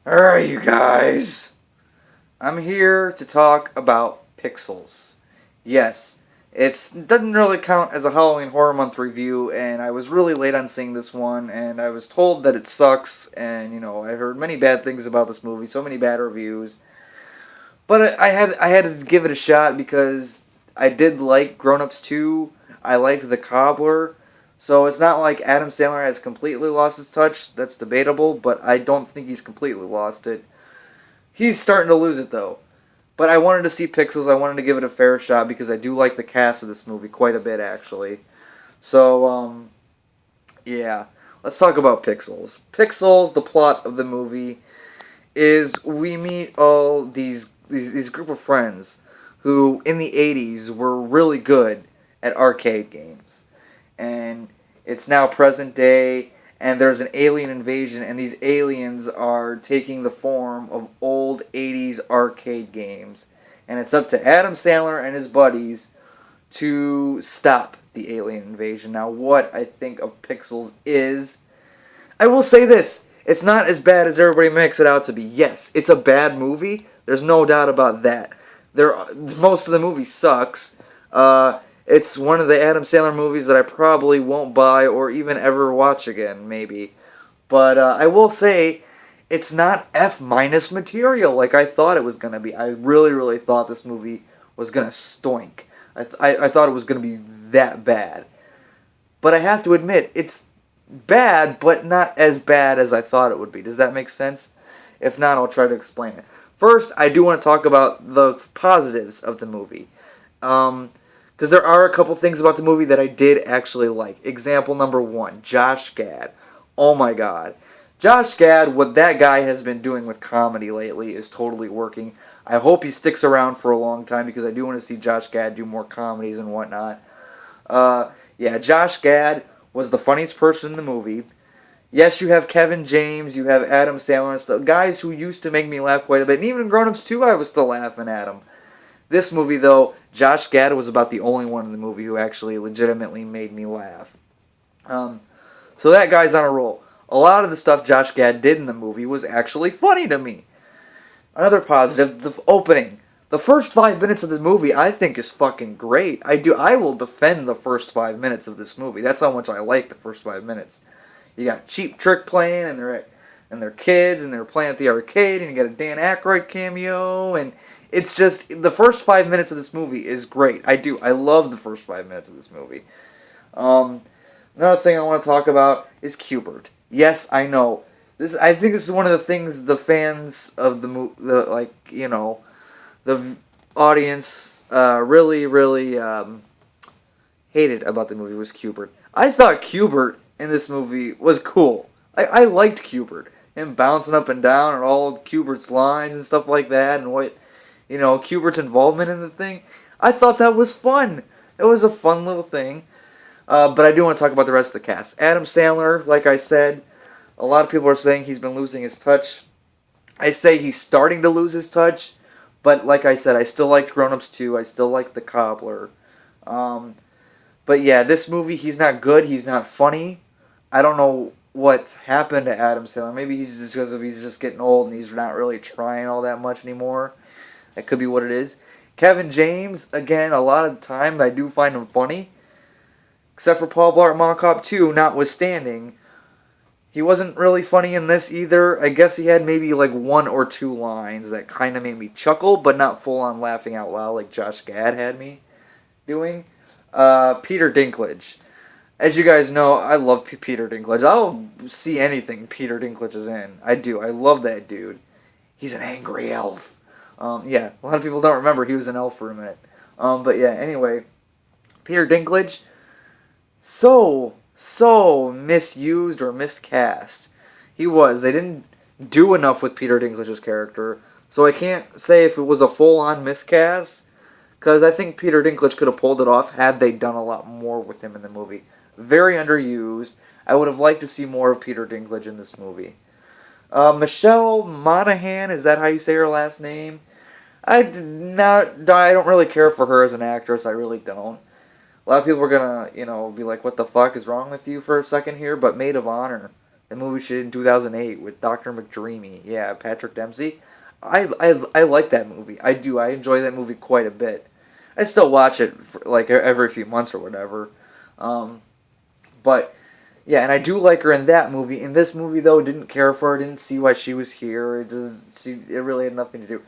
Alright, you guys. I'm here to talk about Pixels. Yes, it doesn't really count as a Halloween Horror Month review, and I was really late on seeing this one, and I was told that it sucks, and I heard many bad things about this movie, so many bad reviews. But I had to give it a shot because I did like Grown Ups 2. I liked The Cobbler. So it's not like Adam Sandler has completely lost his touch. That's debatable, but I don't think he's completely lost it. He's starting to lose it though. But I wanted to see Pixels. I wanted to give it a fair shot because I do like the cast of this movie quite a bit actually. So yeah, let's talk about Pixels. Pixels, the plot of the movie is we meet all these group of friends who in the 80s were really good at arcade games. And it's now present day and there's an alien invasion and these aliens are taking the form of old 80s arcade games. And it's up to Adam Sandler and his buddies to stop the alien invasion. Now what I think of Pixels is I will say this. It's not as bad as everybody makes it out to be. Yes, it's a bad movie. There's no doubt about that. Most of the movie sucks. It's one of the Adam Sandler movies that I probably won't buy or even ever watch again, maybe. But I will say, it's not F minus material like I thought it was gonna be. I really, really thought this movie was gonna stoink. I thought it was gonna be that bad. But I have to admit, it's bad, but not as bad as I thought it would be. Does that make sense? If not, I'll try to explain it. First, I do want to talk about the positives of the movie. Because there are a couple things about the movie that I did actually like. Example number one, Josh Gad. Oh my god. Josh Gad, what that guy has been doing with comedy lately is totally working. I hope he sticks around for a long time because I do want to see Josh Gad do more comedies and whatnot. Yeah, Josh Gad was the funniest person in the movie. Yes, you have Kevin James, you have Adam Sandler and stuff. Guys who used to make me laugh quite a bit. And even in Grown Ups 2, I was still laughing at him. This movie, though, Josh Gad was about the only one in the movie who actually legitimately made me laugh. Um, so that guy's on a roll. A lot of the stuff Josh Gad did in the movie was actually funny to me. Another positive, the opening. The first 5 minutes of the movie I think is fucking great. I will defend the first 5 minutes of this movie. That's how much I like the first 5 minutes. You got Cheap Trick playing and they're kids and they're playing at the arcade and you got a Dan Aykroyd cameo and it's just the first 5 minutes of this movie is great. I love the first 5 minutes of this movie. Um, Another thing I want to talk about is Qbert. Yes, I know. I think this is one of the things the fans of the movie, the audience, really, really hated about the movie was Qbert. I thought Qbert in this movie was cool. I liked Qbert. Him bouncing up and down and all Qbert's lines and stuff like that and Qbert's involvement in the thing. I thought that was fun. It was a fun little thing. But I do want to talk about the rest of the cast. Adam Sandler, like I said, a lot of people are saying he's been losing his touch. I say he's starting to lose his touch, but like I said, I still liked Grown Ups 2. I still like The Cobbler. Um, but yeah, this movie, he's not good. He's not funny. I don't know what happened to Adam Sandler. Maybe he's just because he's just getting old and he's not really trying all that much anymore. That could be what it is. Kevin James, again, a lot of the time I do find him funny. Except for Paul Blart Mall Cop 2, notwithstanding. He wasn't really funny in this either. I guess he had maybe like one or two lines that kind of made me chuckle, but not full on laughing out loud like Josh Gad had me doing. Peter Dinklage. As you guys know, I love Peter Dinklage. I'll see anything Peter Dinklage is in. I do. I love that dude. He's an angry elf. Yeah, a lot of people don't remember he was an elf for a minute. But yeah, anyway, Peter Dinklage, so misused or miscast. He was. They didn't do enough with Peter Dinklage's character, so I can't say if it was a full-on miscast, because I think Peter Dinklage could have pulled it off had they done a lot more with him in the movie. Very underused. I would have liked to see more of Peter Dinklage in this movie. Michelle Monaghan, is that how you say her last name? I don't really care for her as an actress. I really don't. A lot of people are gonna, be like, "What the fuck is wrong with you?" for a second here. But Maid of Honor, The movie she did in 2008 with Dr. McDreamy. Yeah, Patrick Dempsey. I like that movie. I do. I enjoy that movie quite a bit. I still watch it for, like every few months or whatever. Um, but yeah, and I do like her in that movie. In this movie, though, didn't care for her. Didn't see why she was here. It really had nothing to do.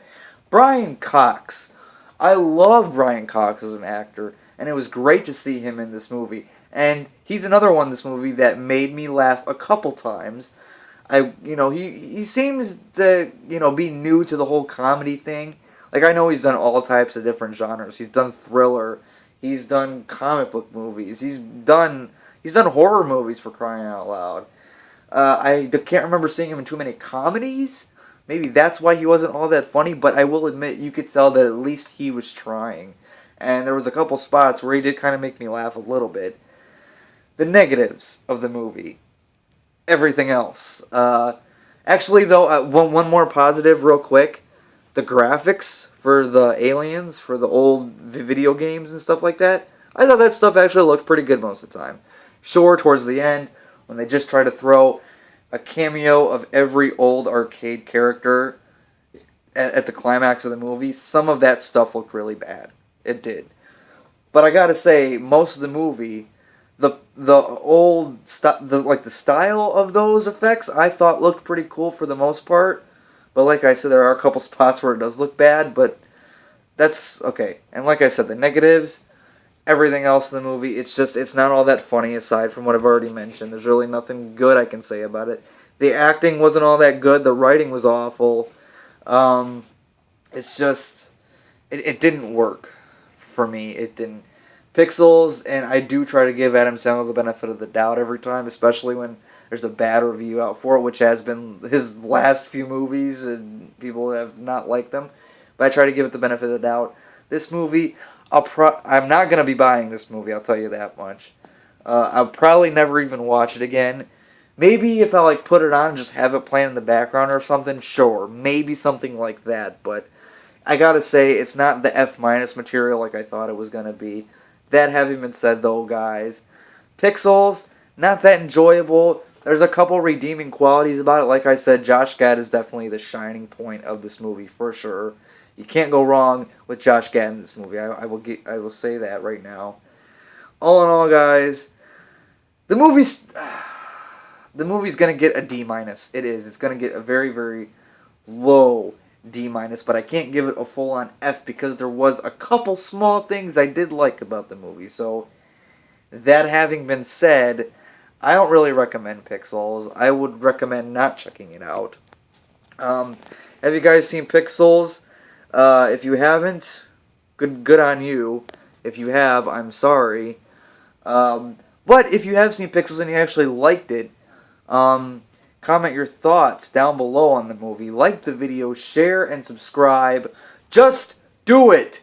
Brian Cox. I love Brian Cox as an actor, and it was great to see him in this movie. And he's another one in this movie that made me laugh a couple times. He seems to, be new to the whole comedy thing. Like, I know he's done all types of different genres. He's done thriller. He's done comic book movies. He's done horror movies, for crying out loud. I can't remember seeing him in too many comedies. Maybe that's why he wasn't all that funny, but I will admit you could tell that at least he was trying. And there was a couple spots where he did kind of make me laugh a little bit. The negatives of the movie. Everything else. Actually, though, one more positive real quick. The graphics for the aliens, for the old video games and stuff like that, I thought that stuff actually looked pretty good most of the time. Sure, towards the end, when they just try to throw a cameo of every old arcade character at the climax of the movie, some of that stuff looked really bad. It did. But I gotta say, most of the movie, the style of those effects, I thought looked pretty cool for the most part. But like I said, there are a couple spots where it does look bad, but that's okay. And like I said, the negatives, everything else in the movie, it's not all that funny aside from what I've already mentioned. There's really nothing good I can say about it. The acting wasn't all that good. The writing was awful. It's just, it didn't work for me. It didn't. Pixels, and I do try to give Adam Sandler the benefit of the doubt every time, especially when there's a bad review out for it, which has been his last few movies, and people have not liked them. But I try to give it the benefit of the doubt. This movie, I'm not going to be buying this movie, I'll tell you that much. I'll probably never even watch it again. Maybe if I put it on and just have it playing in the background or something, sure. Maybe something like that, but I gotta say, it's not the F- material like I thought it was going to be. That having been said, though, guys, Pixels, not that enjoyable. There's a couple redeeming qualities about it. Like I said, Josh Gad is definitely the shining point of this movie, for sure. You can't go wrong with Josh Gad in this movie. I will say that right now. All in all, guys, the movie's gonna get a D-. It is. It's gonna get a very, very low D-, but I can't give it a full-on F because there was a couple small things I did like about the movie. So, that having been said, I don't really recommend Pixels. I would recommend not checking it out. Have you guys seen Pixels? If you haven't, good on you. If you have, I'm sorry. But if you have seen Pixels and you actually liked it, comment your thoughts down below on the movie. Like the video, share, and subscribe. Just do it!